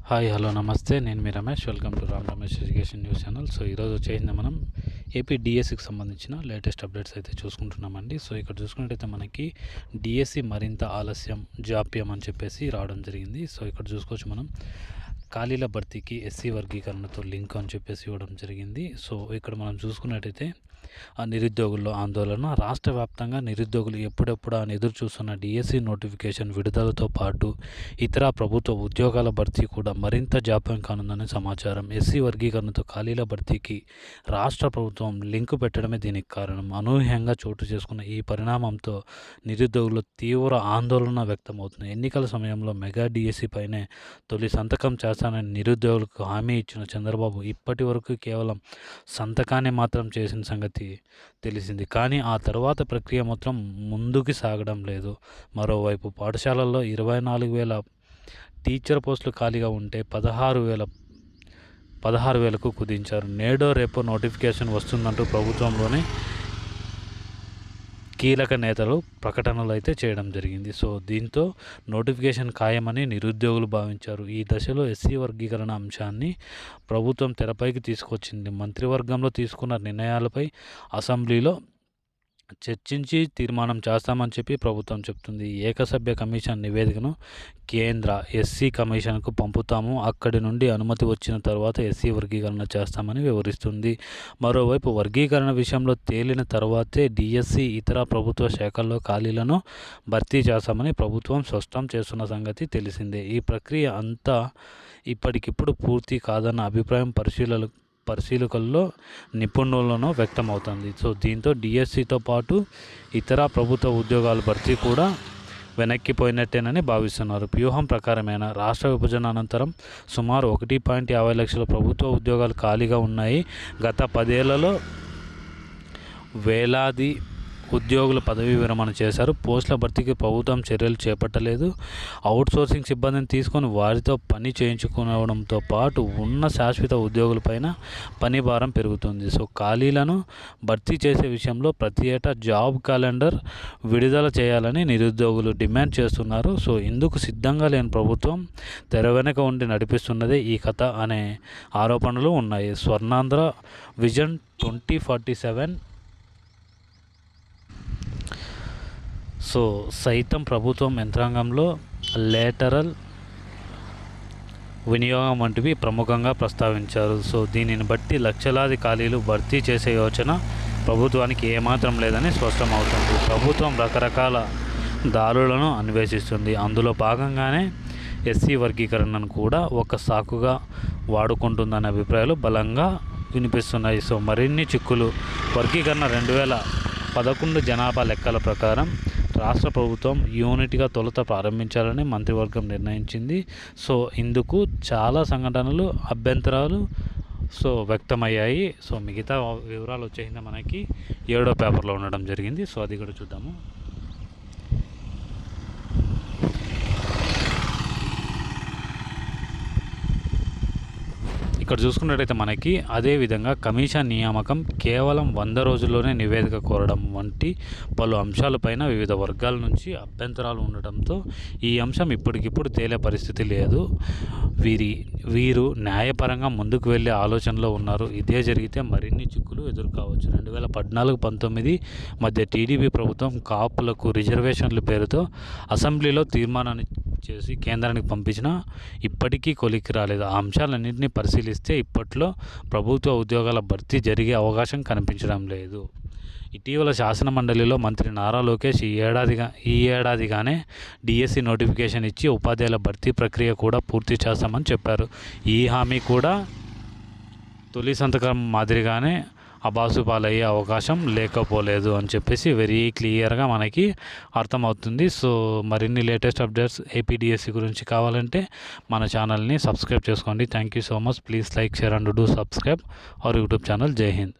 Hi hello నమస్తే. నేను మీ Ramesh. Welcome to Ram Ramesh education news channel. So ఈరోజు వచ్చేసింది మనం ఏపీ డిఎస్సికి సంబంధించిన లేటెస్ట్ అప్డేట్స్ అయితే చూసుకుంటున్నామండి. సో ఇక్కడ చూసుకున్నట్టయితే మనకి డిఎస్సి మరింత ఆలస్యం జాప్యం అని చెప్పేసి రావడం జరిగింది. సో ఇక్కడ చూసుకోవచ్చు మనం ఖాళీల భర్తీకి ఎస్సీ వర్గీకరణతో లింక్ అని చెప్పేసి ఇవ్వడం జరిగింది. సో ఇక్కడ మనం చూసుకున్నట్టయితే ఆ నిరుద్యోగుల్లో ఆందోళన. రాష్ట్ర వ్యాప్తంగా నిరుద్యోగులు ఎప్పుడెప్పుడు అని ఎదురు చూస్తున్న డిఎస్సి నోటిఫికేషన్ విడుదలతో పాటు ఇతర ప్రభుత్వ ఉద్యోగాల భర్తీ కూడా మరింత జాప్యం కానుందని సమాచారం. ఎస్సీ వర్గీకరణతో ఖాళీల భర్తీకి రాష్ట్ర ప్రభుత్వం లింకు పెట్టడమే దీనికి కారణం. అనూహ్యంగా చోటు చేసుకున్న ఈ పరిణామంతో నిరుద్యోగులు తీవ్ర ఆందోళన వ్యక్తమవుతుంది. ఎన్నికల సమయంలో మెగా డిఎస్సి పైనే తొలి సంతకం చేస్తానని నిరుద్యోగులకు హామీ ఇచ్చిన చంద్రబాబు ఇప్పటి వరకు కేవలం సంతకాన్ని మాత్రం చేసిన సంగతి తెలిసింది. కానీ ఆ తర్వాత ప్రక్రియ మాత్రం ముందుకు సాగడం లేదు. మరోవైపు పాఠశాలల్లో 24,000 టీచర్ పోస్టులు ఖాళీగా ఉంటే 16,000కు కుదించారు. నేడో రేపో నోటిఫికేషన్ వస్తుందంటూ ప్రభుత్వంలోనే కీలక నేతలు ప్రకటనలు అయితే చేయడం జరిగింది. సో దీంతో నోటిఫికేషన్ ఖాయమని నిరుద్యోగులు భావించారు. ఈ దశలో ఎస్సీ వర్గీకరణ అంశాన్ని ప్రభుత్వం తెరపైకి తీసుకొచ్చింది. మంత్రివర్గంలో తీసుకున్న నిర్ణయాలపై అసెంబ్లీలో చర్చించి తీర్మానం చేస్తామని చెప్పి ప్రభుత్వం చెప్తుంది. ఏకసభ్య కమిషన్ నివేదికను కేంద్ర ఎస్సీ కమిషన్కు పంపుతాము. అక్కడి నుండి అనుమతి వచ్చిన తర్వాత ఎస్సీ వర్గీకరణ చేస్తామని వివరిస్తుంది. మరోవైపు వర్గీకరణ విషయంలో తేలిన తర్వాతే డిఎస్సి ఇతర ప్రభుత్వ శాఖల్లో ఖాళీలను భర్తీ చేస్తామని ప్రభుత్వం స్పష్టం చేస్తున్న సంగతి తెలిసిందే. ఈ ప్రక్రియ అంతా ఇప్పటికిప్పుడు పూర్తి కాదన్న అభిప్రాయం పరిశీలకుల్లో నిపుణులను వ్యక్తమవుతుంది. సో దీంతో డిఎస్సితో పాటు ఇతర ప్రభుత్వ ఉద్యోగాల భర్తీ కూడా వెనక్కిపోయినట్టేనని భావిస్తున్నారు. వ్యూహం ప్రకారమైన రాష్ట్ర విభజన అనంతరం సుమారు 1.50 లక్షల ప్రభుత్వ ఉద్యోగాలు ఖాళీగా ఉన్నాయి. గత 10 ఏళ్లలో వేలాది ఉద్యోగులు పదవీ విరమణ చేశారు. పోస్టుల భర్తీకి ప్రభుత్వం చర్యలు చేపట్టలేదు. అవుట్సోర్సింగ్ సిబ్బందిని తీసుకొని వారితో పని చేయించుకోవడంతో పాటు ఉన్న శాశ్వత ఉద్యోగులపైన పని భారం పెరుగుతుంది. సో ఖాళీలను భర్తీ చేసే విషయంలో ప్రతి ఏటా జాబ్ క్యాలెండర్ విడుదల చేయాలని నిరుద్యోగులు డిమాండ్ చేస్తున్నారు. సో ఇందుకు సిద్ధంగా లేని ప్రభుత్వం తెర వెనక ఉండి నడిపిస్తున్నదే ఈ కథ అనే ఆరోపణలు ఉన్నాయి. స్వర్ణాంధ్ర విజన్ 2047 సో సైతం ప్రభుత్వం యంత్రాంగంలో లేటరల్ వినియోగం వంటివి ప్రముఖంగా ప్రస్తావించారు. సో దీనిని బట్టి లక్షలాది ఖాళీలు భర్తీ చేసే యోచన ప్రభుత్వానికి ఏమాత్రం లేదని స్పష్టమవుతుంది. ప్రభుత్వం రకరకాల దారులను అన్వేషిస్తుంది. అందులో భాగంగానే ఎస్సీ వర్గీకరణను కూడా ఒక సాకుగా వాడుకుంటుందనే అభిప్రాయాలు బలంగా వినిపిస్తున్నాయి. సో మరిన్ని చిక్కులు. వర్గీకరణ 2011 జనాభా లెక్కల ప్రకారం రాష్ట్ర ప్రభుత్వం యూనిట్గా తొలుత ప్రారంభించాలని మంత్రివర్గం నిర్ణయించింది. సో ఇందుకు చాలా సంఘటనలు అభ్యంతరాలు వ్యక్తమయ్యాయి. సో మిగతా వివరాలు వచ్చేసింది మనకి 7వ పేపర్లో ఉండడం జరిగింది. సో అది కూడా చూద్దాము. ఇక్కడ చూసుకున్నట్టయితే మనకి అదేవిధంగా కమిషన్ నియామకం కేవలం 100 రోజుల్లోనే నివేదిక కోరడం వంటి పలు అంశాలపైన వివిధ వర్గాల నుంచి అభ్యంతరాలు ఉండటంతో ఈ అంశం ఇప్పటికిప్పుడు తేలే పరిస్థితి లేదు. వీరు న్యాయపరంగా ముందుకు వెళ్ళే ఆలోచనలో ఉన్నారు. ఇదే జరిగితే మరిన్ని చిక్కులు ఎదుర్కోవచ్చు. 2014-19 మధ్య టీడీపీ ప్రభుత్వం కాపులకు రిజర్వేషన్ల పేరుతో అసెంబ్లీలో తీర్మానాన్ని చేసి కేంద్రానికి పంపించినా ఇప్పటికీ కొలిక్కి రాలేదు. ఆ అంశాలన్నింటినీ పరిశీలిస్తే ఇప్పట్లో ప్రభుత్వ ఉద్యోగాల భర్తీ జరిగే అవకాశం కనిపించడం లేదు. ఇటీవల శాసనమండలిలో మంత్రి నారా లోకేష్ ఈ ఏడాదిగానే డిఎస్సి నోటిఫికేషన్ ఇచ్చి ఉపాధ్యాయుల భర్తీ ప్రక్రియ కూడా పూర్తి చేస్తామని చెప్పారు. ఈ హామీ కూడా తొలి సంతకం మాదిరిగానే అబాసుపాలయ్యే అవకాశం లేకపోలేదు అని చెప్పేసి వెరీ క్లియర్గా మనకి అర్థమవుతుంది. సో మరిన్ని లేటెస్ట్ అప్డేట్స్ ఏపీడిఎస్సి గురించి కావాలంటే మన ఛానల్ని సబ్స్క్రైబ్ చేసుకోండి. Thank you so much. Please like, share and do subscribe our YouTube channel. జై హింద్.